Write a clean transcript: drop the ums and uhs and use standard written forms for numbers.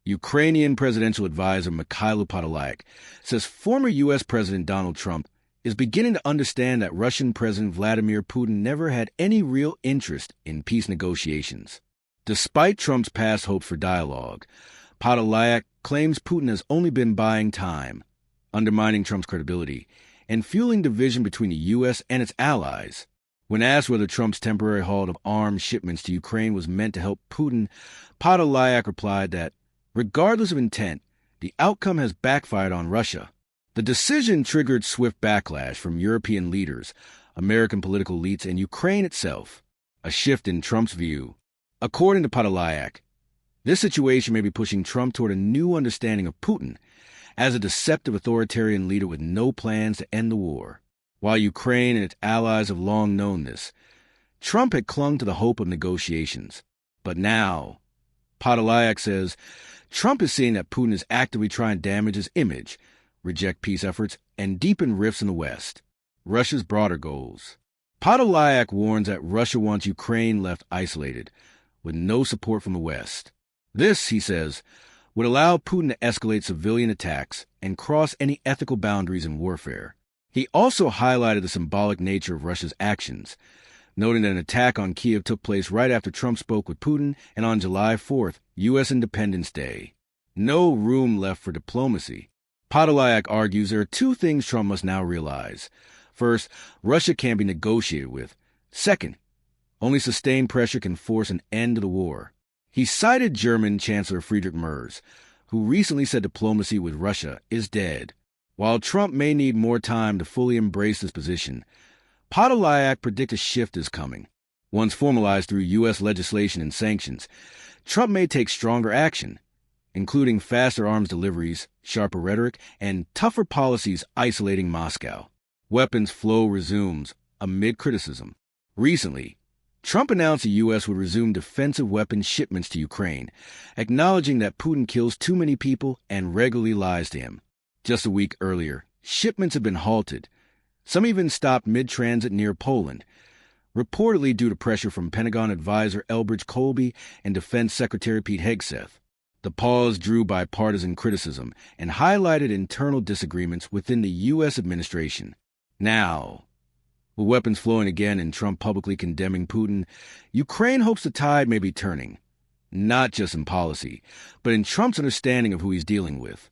Ukrainian presidential advisor Mykhailo Podolyak says former U.S. President Donald Trump is beginning to understand that Russian President Vladimir Putin never had any real interest in peace negotiations. Despite Trump's past hopes for dialogue, Podolyak claims Putin has only been buying time, undermining Trump's credibility, and fueling division between the U.S. and its allies. When asked whether Trump's temporary halt of arms shipments to Ukraine was meant to help Putin, Podolyak replied that, regardless of intent, the outcome has backfired on Russia. The decision triggered swift backlash from European leaders, American political elites, and Ukraine itself, a shift in Trump's view. According to Podolyak, this situation may be pushing Trump toward a new understanding of Putin as a deceptive authoritarian leader with no plans to end the war. While Ukraine and its allies have long known this, Trump had clung to the hope of negotiations. But now, Podolyak says, Trump is seeing that Putin is actively trying to damage his image, reject peace efforts, and deepen rifts in the West. Russia's broader goals. Podolyak warns that Russia wants Ukraine left isolated, with no support from the West. This, he says, would allow Putin to escalate civilian attacks and cross any ethical boundaries in warfare. He also highlighted the symbolic nature of Russia's actions, noting that an attack on Kiev took place right after Trump spoke with Putin and on July 4th, U.S. Independence Day. No room left for diplomacy. Podolyak argues there are two things Trump must now realize. First, Russia can't be negotiated with. Second, only sustained pressure can force an end to the war. He cited German Chancellor Friedrich Merz, who recently said diplomacy with Russia is dead. While Trump may need more time to fully embrace this position, Podolyak predicts a shift is coming. Once formalized through U.S. legislation and sanctions, Trump may take stronger action, including faster arms deliveries, sharper rhetoric, and tougher policies isolating Moscow. Weapons flow resumes amid criticism. Recently, Trump announced the U.S. would resume defensive weapons shipments to Ukraine, acknowledging that Putin kills too many people and regularly lies to him. Just a week earlier, shipments have been halted. Some even stopped mid-transit near Poland, reportedly due to pressure from Pentagon advisor Elbridge Colby and Defense Secretary Pete Hegseth. The pause drew bipartisan criticism and highlighted internal disagreements within the U.S. administration. Now, with weapons flowing again and Trump publicly condemning Putin, Ukraine hopes the tide may be turning, not just in policy, but in Trump's understanding of who he's dealing with.